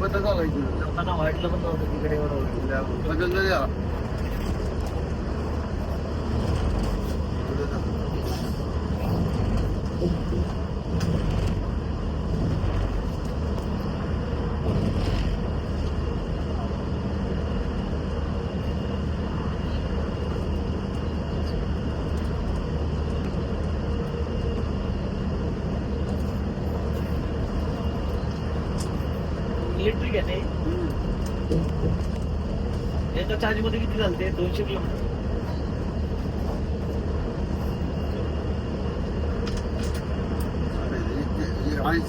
बदल झाला इकडे. लोकांना वाटलं पण नव्हतं तिकडे एवढं होईल. बदल झाला याला. इलेक्ट्रिक आहे ते. याच्या चार्ज मध्ये किती चालते? 200 किलोमीटर. आणि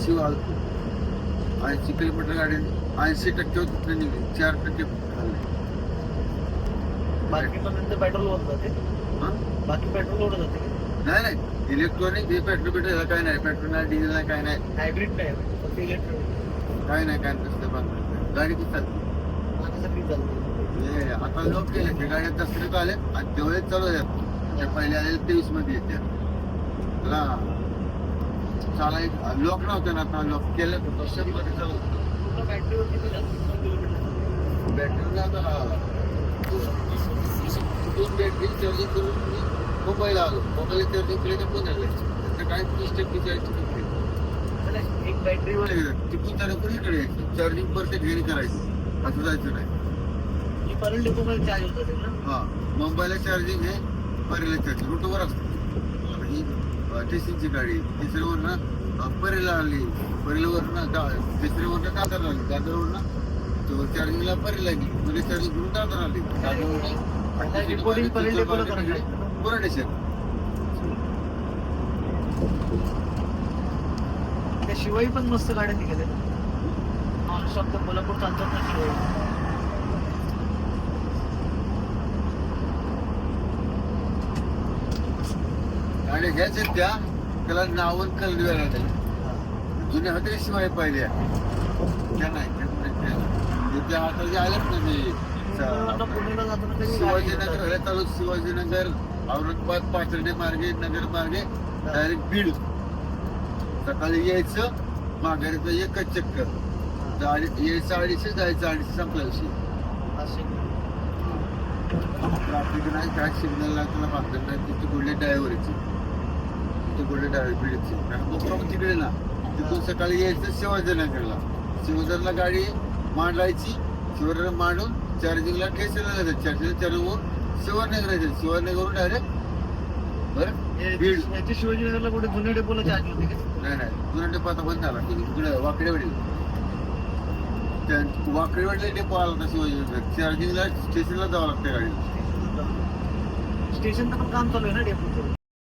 80 किलोमीटर गाडी 80% होती निघली. 4% खाल्ले. बाकी पण पेट्रोल वर जाते. बाकी पेट्रोल वर जाते. नाही इलेक्ट्रॉनिक हे पेट्रोल काय नाही. पेट्रोल नाही, डिझेल नाही, काय नाही. हायब्रिड नाही फक्त इलेक्ट्रॉनिक. काय नाही गाडी ती चालते. आता लोक केले ते गाड्या दसऱ्यात आले आणि तेवढेच चालू आहेत. पहिले आले 23 मध्ये येते. त्याला चालाय लोक नव्हते ना. आता लोक केले 100 मध्ये चालू. बॅटरीवर किती जातं? बॅटरी आता 2 बॅटरी चार्जिंग करून मुंबईला आलो. मुंबईला चार्जिंग केले तर पुण्याला तर काय 30% 40% एक बॅटरीवर तिकून त्याला इकडे चार्जिंग परत घरी करायचं. असं जायचं नाही. परत डेपो मध्ये चार्ज होत असेल ना. हा मुंबईला चार्जिंग आहे. परेला चार्जिंग रूटवर असतो. ही टेस्टिंगची गाडी तिसरीवरनं परेला आली. परेलावरनं तिसरीवरनं दादर आली. दादरवरनं चार्जिंगला परेला गेली. म्हणजे चार्जिंग करून दादर आली. पुरा स्टेशन. शिवाई पण मस्त गाड्या निघाल्या. नॉनस्टॉप तर कोल्हापूर चालतात ना शिवाई. गाड्या घ्यायच्या त्याला नावं कलर वेगळं. जुन्या होत्या शिवाय पाहिल्या त्या नाही. त्या आता जे आल्यात ना पुण्याला जाताना शिवाजीनगर चालू. शिवाजीनगर औरंगाबाद पाथर्डी मार्गे नगर मार्गे डायरेक्ट बीड. सकाळी यायचं माघारीचं एकच चक्कर. यायचं 250 जायचं 250 संपला विषय. ट्राफिक नाही काय सिग्नल नाही. तुला मागत नाही. तिथे गोल्डन ड्रायव्हरची गोल्डन ड्रायव्हर बीडची. कारण तिकडे ना तिथून सकाळी यायचं शिवाजीनगरला. शिवाजीनगरला गाडी मांडायची. शिवाजीनगर मांडून चार्जिंगला स्टेशनला जायचं. चार्जिंग चालवून शिवाजीनगर यायचं. शिवाजीनगरवरून डायरेक्ट बरं बीड. शिवाजीनगरला कुठे जुन्या डेपोला चार्ज होते का? नाही जुना डेपो आता बंद झाला. तिकडे वाकडेवाडी डेपो आला होता शिवाजीनगर. चार्जिंगला स्टेशनला जावं लागतं गाडी. स्टेशनचं पण काम चालू आहे ना डेपोचं.